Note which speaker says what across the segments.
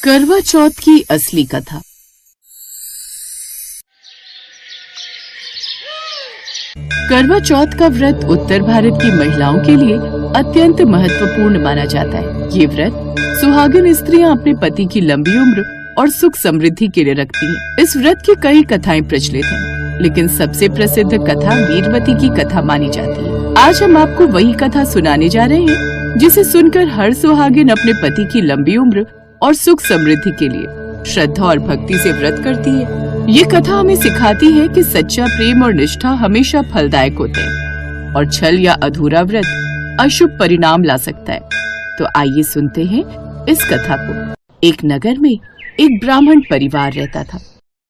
Speaker 1: करवा चौथ की असली कथा। करवा चौथ का व्रत उत्तर भारत की महिलाओं के लिए अत्यंत महत्वपूर्ण माना जाता है। ये व्रत सुहागिन स्त्रियां अपने पति की लंबी उम्र और सुख समृद्धि के लिए रखती हैं। इस व्रत की कई कथाएं प्रचलित हैं, लेकिन सबसे प्रसिद्ध कथा वीरवती की कथा मानी जाती है। आज हम आपको वही कथा सुनाने जा रहे हैं, जिसे सुनकर हर सुहागिन अपने पति की लंबी उम्र और सुख समृद्धि के लिए श्रद्धा और भक्ति से व्रत करती है। ये कथा हमें सिखाती है कि सच्चा प्रेम और निष्ठा हमेशा फलदायक होते हैं और छल या अधूरा व्रत अशुभ परिणाम ला सकता है। तो आइए सुनते हैं इस कथा को। एक नगर में एक ब्राह्मण परिवार रहता था।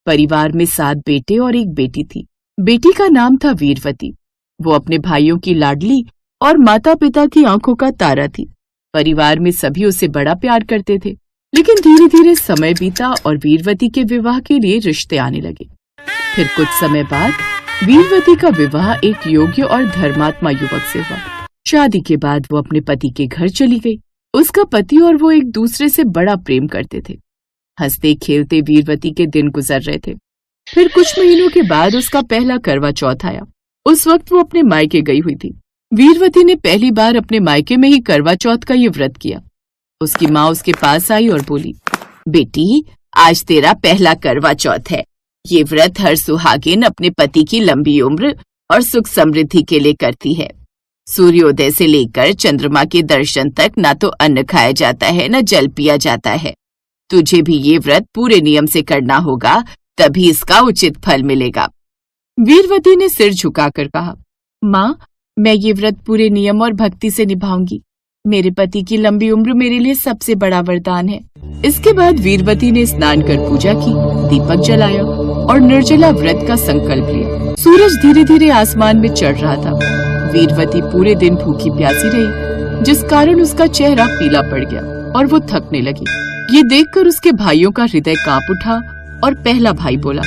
Speaker 1: परिवार में 7 बेटे और एक बेटी थी। बेटी का नाम था वीरवती। वो अपने भाइयों की लाडली और माता पिता की आंखों का तारा थी। परिवार में सभी उसे बड़ा प्यार करते थे, लेकिन धीरे धीरे समय बीता और वीरवती के विवाह के लिए रिश्ते आने लगे। फिर कुछ समय बाद वीरवती का विवाह एक योग्य और धर्मात्मा युवक से हुआ। शादी के बाद वो अपने पति के घर चली गई। उसका पति और वो एक दूसरे से बड़ा प्रेम करते थे। हंसते खेलते वीरवती के दिन गुजर रहे थे। फिर कुछ महीनों के बाद उसका पहला करवा चौथ आया। उस वक्त वो अपने मायके गई हुई थी। वीरवती ने पहली बार अपने मायके में ही करवा चौथ का ये व्रत किया। उसकी माँ उसके पास आई और बोली, बेटी, आज तेरा पहला करवा चौथ है। ये व्रत हर सुहागिन अपने पति की लंबी उम्र और सुख समृद्धि के लिए करती है। सूर्योदय से लेकर चंद्रमा के दर्शन तक ना तो अन्न खाया जाता है, न जल पिया जाता है। तुझे भी ये व्रत पूरे नियम से करना होगा, तभी इसका उचित फल मिलेगा। वीरवती ने सिर झुकाकर कहा, माँ, मैं ये व्रत पूरे नियम और भक्ति से निभाऊंगी। मेरे पति की लंबी उम्र मेरे लिए सबसे बड़ा वरदान है। इसके बाद वीरवती ने स्नान कर पूजा की, दीपक जलाया और निर्जला व्रत का संकल्प लिया। सूरज धीरे धीरे आसमान में चढ़ रहा था। वीरवती पूरे दिन भूखी प्यासी रही, जिस कारण उसका चेहरा पीला पड़ गया और वो थकने लगी। ये देखकर उसके भाइयों का हृदय कांप उठा और पहला भाई बोला,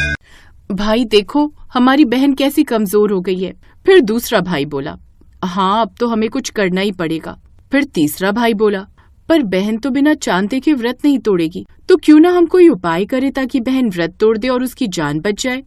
Speaker 1: भाई देखो, हमारी बहन कैसी कमजोर हो गई है। फिर दूसरा भाई बोला, हाँ, अब तो हमें कुछ करना ही पड़ेगा। फिर तीसरा भाई बोला, पर बहन तो बिना चांद देखे व्रत नहीं तोड़ेगी, तो क्यों ना हम कोई उपाय करें ताकि बहन व्रत तोड़ दे और उसकी जान बच जाए।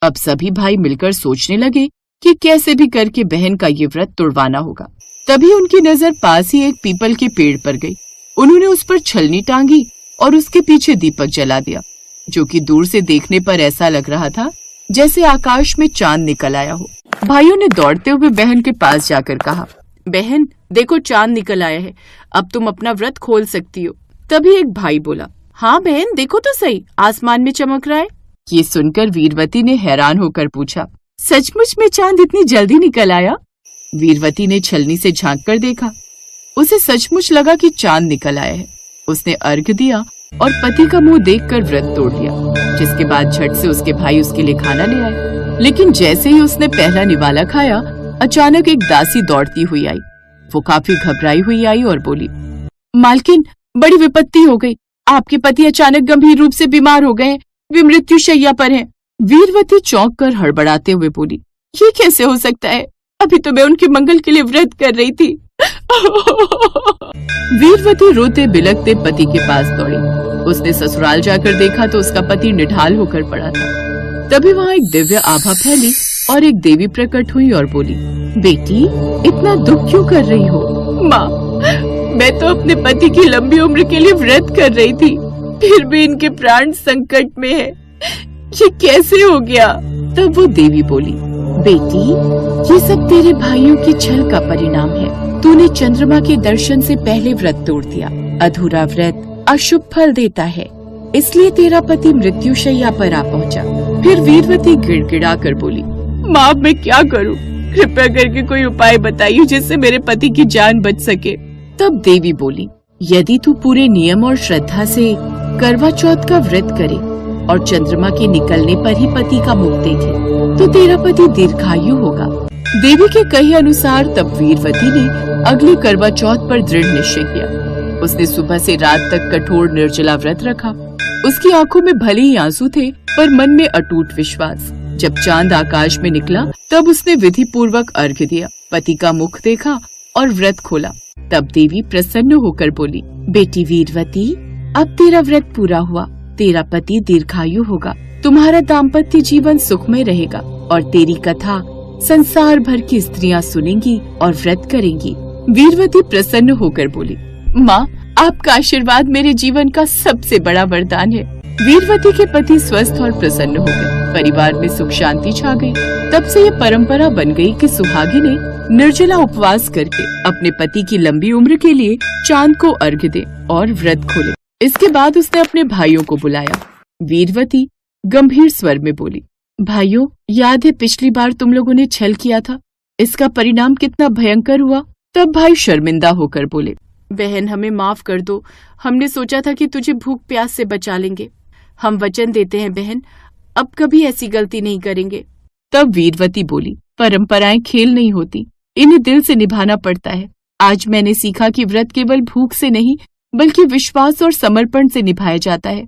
Speaker 1: अब सभी भाई मिलकर सोचने लगे कि कैसे भी करके बहन का ये व्रत तोड़वाना होगा। तभी उनकी नजर पास ही एक पीपल के पेड़ पर गई। उन्होंने उस पर छलनी टांगी और उसके पीछे दीपक जला दिया, जो कि दूर से देखने पर ऐसा लग रहा था जैसे आकाश में चांद निकल आया हो। भाइयों ने दौड़ते हुए बहन के पास जाकर कहा, बहन देखो, चांद निकल आया है, अब तुम अपना व्रत खोल सकती हो। तभी एक भाई बोला, हाँ बहन, देखो तो सही, आसमान में चमक रहा है। ये सुनकर वीरवती ने हैरान होकर पूछा, सचमुच में चांद इतनी जल्दी निकल आया? वीरवती ने छलनी से झांक कर देखा। उसे सचमुच लगा कि चांद निकल आया है। उसने अर्घ दिया और पति का मुंह देखकर व्रत तोड़ लिया, जिसके बाद झट से उसके भाई उसके लिए खाना ले आए। लेकिन जैसे ही उसने पहला निवाला खाया, अचानक एक दासी दौड़ती हुई आई। वो काफी घबराई हुई आई और बोली, मालकिन, बड़ी विपत्ति हो गई। आपके पति अचानक गंभीर रूप से बीमार हो गए, वे मृत्यु शैया पर हैं। वीरवती चौंक कर हड़बड़ाते हुए बोली, ये कैसे हो सकता है? अभी तो मैं उनके मंगल के लिए व्रत कर रही थी। वीरवती रोते बिलखते पति के पास दौड़ी। उसने ससुराल जाकर देखा तो उसका पति निढाल होकर पड़ा था। तभी वहाँ एक दिव्य आभा फैली और एक देवी प्रकट हुई और बोली, बेटी, इतना दुख क्यों कर रही हो? माँ, मैं तो अपने पति की लंबी उम्र के लिए व्रत कर रही थी, फिर भी इनके प्राण संकट में है। ये कैसे हो गया? तब वो देवी बोली, बेटी, ये सब तेरे भाइयों की छल का परिणाम है। तूने चंद्रमा के दर्शन से पहले व्रत तोड़ दिया। अधूरा व्रत अशुभ फल देता है, इसलिए तेरा पति मृत्यु शैया पर आ पहुँचा। फिर वीरवती गिड़गिड़ा कर बोली, माँ, मैं क्या करूँ? कृपया करके कोई उपाय बताइए जिससे मेरे पति की जान बच सके। तब देवी बोली, यदि तू पूरे नियम और श्रद्धा से करवा चौथ का व्रत करे और चंद्रमा के निकलने पर ही पति का मुख देखे, तो तेरा पति दीर्घायु होगा। देवी के कहे अनुसार तब वीरवती ने अगले करवा चौथ पर दृढ़ निश्चय किया। उसने सुबह से रात तक कठोर निर्जला व्रत रखा। उसकी आंखों में भले ही आंसू थे, पर मन में अटूट विश्वास। जब चांद आकाश में निकला तब उसने विधि पूर्वक अर्घ्य दिया, पति का मुख देखा और व्रत खोला। तब देवी प्रसन्न होकर बोली, बेटी वीरवती, अब तेरा व्रत पूरा हुआ, तेरा पति दीर्घायु होगा, तुम्हारा दाम्पत्य जीवन सुखमय रहेगा और तेरी कथा संसार भर की स्त्रियां सुनेंगी और व्रत करेंगी। वीरवती प्रसन्न होकर बोली, माँ, आपका आशीर्वाद मेरे जीवन का सबसे बड़ा वरदान है। वीरवती के पति स्वस्थ और प्रसन्न हो गए, परिवार में सुख शांति छा गई। तब से ये परंपरा बन गई कि सुहागिनें निर्जला उपवास करके अपने पति की लंबी उम्र के लिए चांद को अर्घ्य दे और व्रत खोले। इसके बाद उसने अपने भाइयों को बुलाया। वीरवती गंभीर स्वर में बोली, भाइयों, याद है पिछली बार तुम लोगों ने छल किया था, इसका परिणाम कितना भयंकर हुआ। तब भाई शर्मिंदा होकर बोले, बहन, हमें माफ कर दो, हमने सोचा था कि तुझे भूख प्यास से बचा लेंगे। हम वचन देते हैं बहन, अब कभी ऐसी गलती नहीं करेंगे। तब वीरवती बोली, परंपराएं खेल नहीं होती, इन्हें दिल से निभाना पड़ता है। आज मैंने सीखा कि व्रत केवल भूख से नहीं बल्कि विश्वास और समर्पण से निभाया जाता है।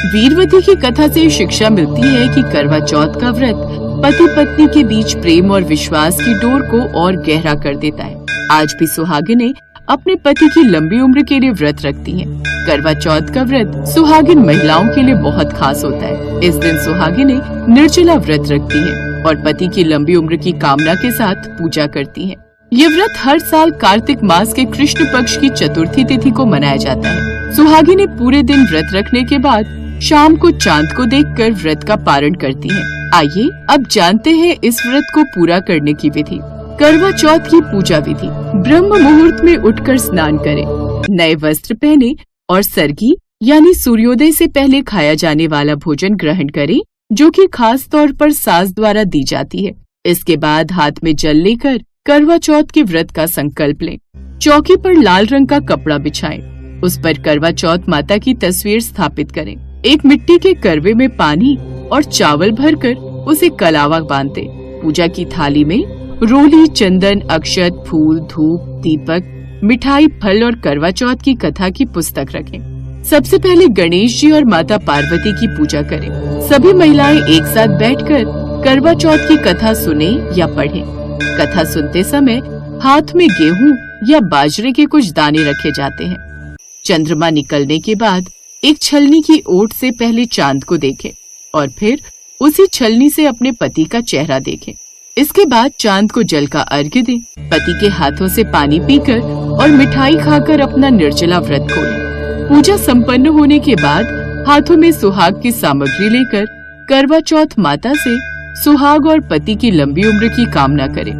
Speaker 1: वीरवती की कथा से शिक्षा मिलती है कि करवा चौथ का व्रत पति पत्नी के बीच प्रेम और विश्वास की डोर को और गहरा कर देता है। आज भी सुहागिनें अपने पति की लंबी उम्र के लिए व्रत रखती हैं। करवा चौथ का व्रत सुहागिन महिलाओं के लिए बहुत खास होता है। इस दिन सुहागिनें निर्जला व्रत रखती हैं और पति की लंबी उम्र की कामना के साथ पूजा करती हैं। ये व्रत हर साल कार्तिक मास के कृष्ण पक्ष की चतुर्थी तिथि को मनाया जाता है। सुहागिनें पूरे दिन व्रत रखने के बाद शाम को चांद को देखकर व्रत का पारण करती हैं। आइए अब जानते हैं इस व्रत को पूरा करने की विधि। करवा चौथ की पूजा विधि। ब्रह्म मुहूर्त में उठकर स्नान करें, नए वस्त्र पहने और सरगी यानी सूर्योदय से पहले खाया जाने वाला भोजन ग्रहण करें, जो कि खास तौर पर सास द्वारा दी जाती है। इसके बाद हाथ में जल लेकर करवा चौथ के व्रत का संकल्प लें। चौकी पर लाल रंग का कपड़ा बिछाएं, उस पर करवा चौथ माता की तस्वीर स्थापित करें। एक मिट्टी के करवे में पानी और चावल भरकर उसे कलावा बांधते। पूजा की थाली में रोली, चंदन, अक्षत, फूल, धूप, दीपक, मिठाई, फल और करवा चौथ की कथा की पुस्तक रखें। सबसे पहले गणेश जी और माता पार्वती की पूजा करें। सभी महिलाएं एक साथ बैठकर करवा चौथ की कथा सुने या पढ़ें। कथा सुनते समय हाथ में गेहूं या बाजरे के कुछ दाने रखे जाते हैं। चंद्रमा निकलने के बाद एक छलनी की ओट से पहले चांद को देखें और फिर उसी छलनी से अपने पति का चेहरा देखें। इसके बाद चांद को जल का अर्घ्य दें। पति के हाथों से पानी पीकर और मिठाई खाकर अपना निर्जला व्रत खोलें। पूजा संपन्न होने के बाद हाथों में सुहाग की सामग्री लेकर करवा चौथ माता से सुहाग और पति की लंबी उम्र की कामना करें।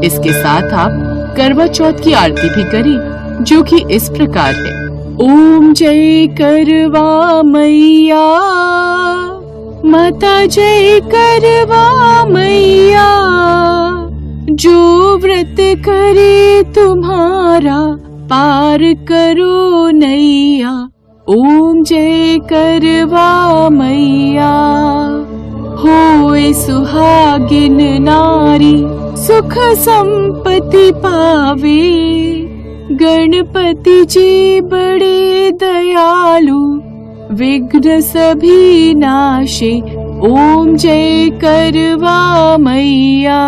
Speaker 1: इसके साथ आप करवा चौथ की आरती भी करें, जो कि इस प्रकार है। ओम जय करवा मैया, माता जय करवा मैया, जो व्रत करे तुम्हारा पार करो नैया। ओम जय करवा मैया, होए सुहागिन नारी सुख संपत्ति पावे। गणपति जी बड़े दयालु, विघ्न सभी नाशे। ओम जय करवा मैया।